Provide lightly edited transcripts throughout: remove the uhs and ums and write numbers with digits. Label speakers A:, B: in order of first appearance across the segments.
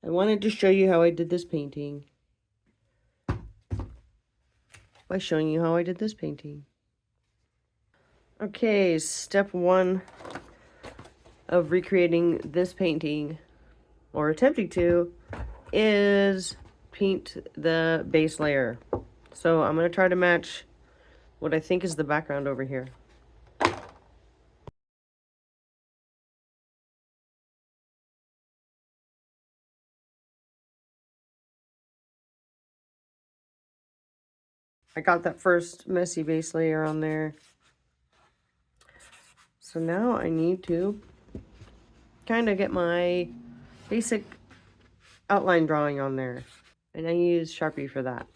A: I wanted to show you how I did this painting by showing you how I did this painting. Okay, step 1 of recreating this painting, or attempting to, is paint the base layer. So I'm going to try to match what I think is the background over here. I got that first messy base layer on there. So now I need to kind of get my basic outline drawing on there. And I use Sharpie for that.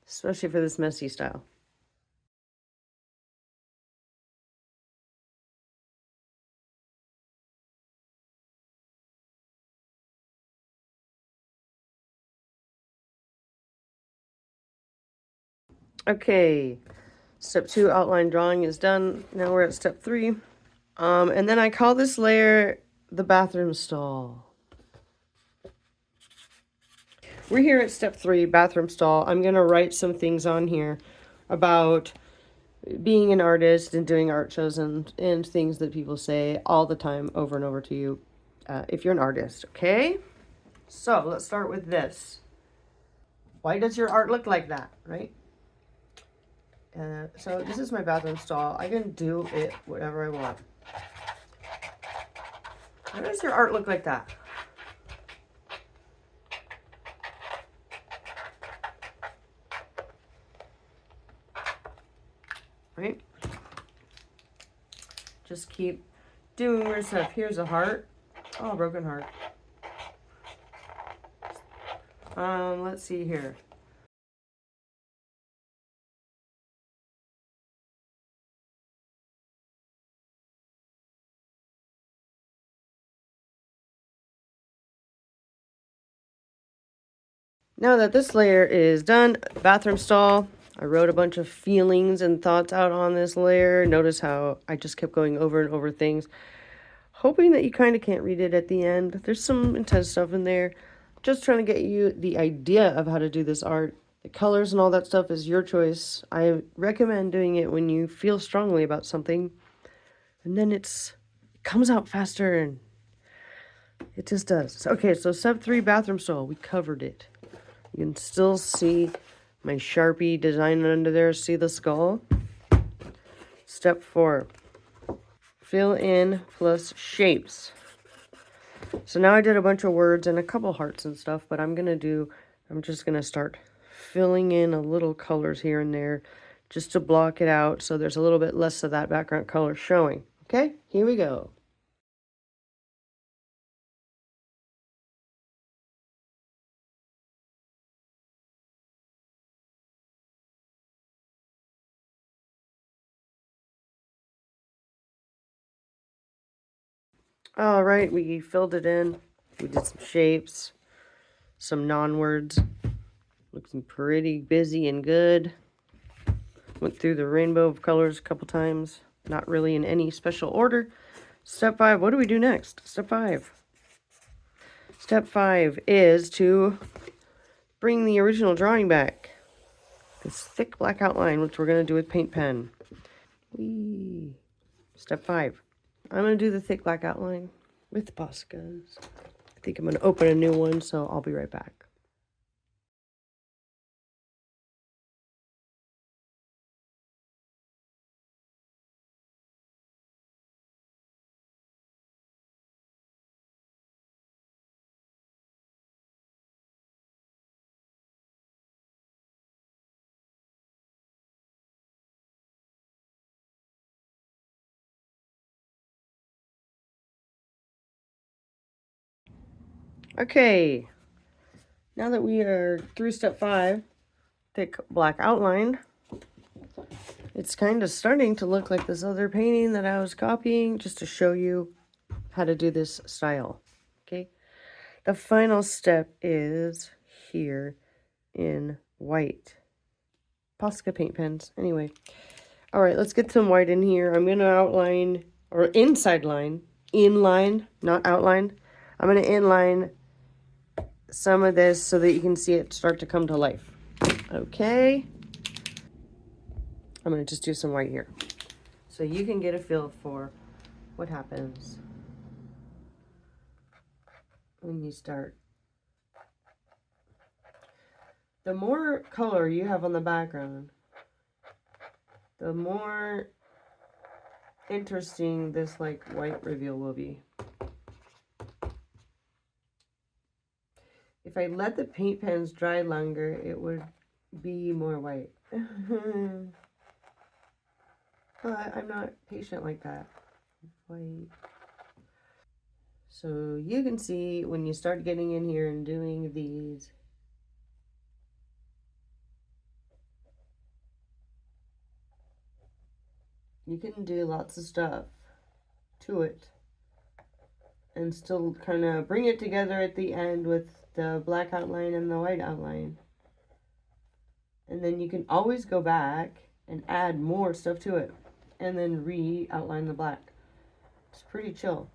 A: Especially for this messy style. Okay, step 2 outline drawing is done. Now we're at step 3. And then I call this layer the bathroom stall. We're here at step 3, bathroom stall. I'm going to write some things on here about being an artist and doing art shows and things that people say all the time over and over to you if you're an artist, okay? So let's start with this. Why does your art look like that, right? So this is my bathroom stall. I can do it whatever I want. Why does your art look like that? Right? Just keep doing weird stuff. Here's a heart. Oh, broken heart. Let's see here. Now that this layer is done, bathroom stall, I wrote a bunch of feelings and thoughts out on this layer. Notice how I just kept going over and over things, hoping that you kind of can't read it at the end. There's some intense stuff in there. Just trying to get you the idea of how to do this art. The colors and all that stuff is your choice. I recommend doing it when you feel strongly about something. And then it comes out faster and it just does. Okay, so step 3, bathroom stall. We covered it. You can still see my Sharpie design under there. See the skull? Step 4, fill in plus shapes. So now I did a bunch of words and a couple hearts and stuff, but I'm just going to start filling in a little colors here and there just to block it out so there's a little bit less of that background color showing. Okay, here we go. All right, we filled it in. We did some shapes, some non-words. Looking pretty busy and good. Went through the rainbow of colors a couple times. Not really in any special order. Step 5, what do we do next? Step 5. Step 5 is to bring the original drawing back. This thick black outline, which we're going to do with paint pen. Whee. Step 5. I'm going to do the thick black outline with Poscas. I think I'm going to open a new one, so I'll be right back. Okay, now that we are through step 5, thick black outline, it's kind of starting to look like this other painting that I was copying just to show you how to do this style. Okay, the final step is here in white. Posca paint pens. Anyway, all right, let's get some white in here. I'm going to outline, or inside line, inline, not outline. I'm going to inline some of this so that you can see it start to come to life. Okay. I'm going to just do some white here, so you can get a feel for what happens when you start. The more color you have on the background, the more interesting this like white reveal will be. If I let the paint pens dry longer, it would be more white. But I'm not patient like that. White. So you can see when you start getting in here and doing these, you can do lots of stuff to it and still kind of bring it together at the end with the black outline and the white outline. And then you can always go back and add more stuff to it and then re-outline the black. It's pretty chill.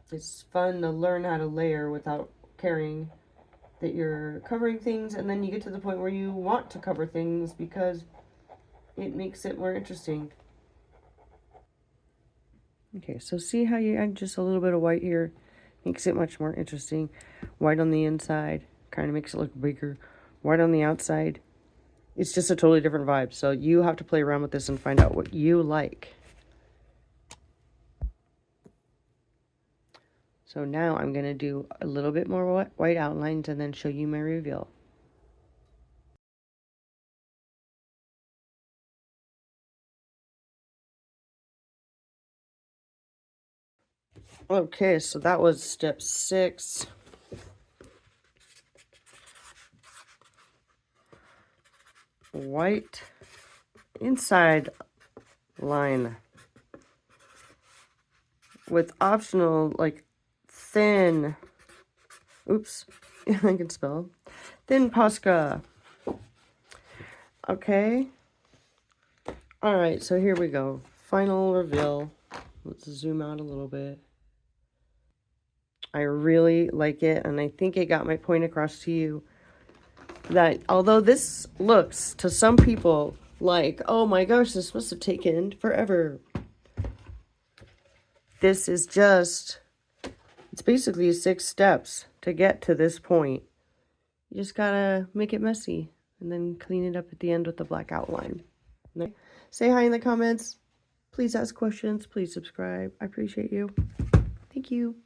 A: It's fun to learn how to layer without caring that you're covering things, and then you get to the point where you want to cover things because it makes it more interesting. Okay, so see how you add just a little bit of white here? Makes it much more interesting. White on the inside kind of makes it look bigger. White on the outside, it's just a totally different vibe. So you have to play around with this and find out what you like. So now I'm going to do a little bit more white outlines and then show you my reveal. Okay, so that was step 6. White inside line with optional like thin, oops, I can spell, thin Posca. Okay. All right, so here we go. Final reveal. Let's zoom out a little bit. I really like it, and I think it got my point across to you that although this looks to some people like, oh my gosh, this must have taken forever, this is just, it's basically 6 steps to get to this point. You just gotta make it messy and then clean it up at the end with the black outline. Say hi in the comments. Please ask questions. Please subscribe. I appreciate you. Thank you.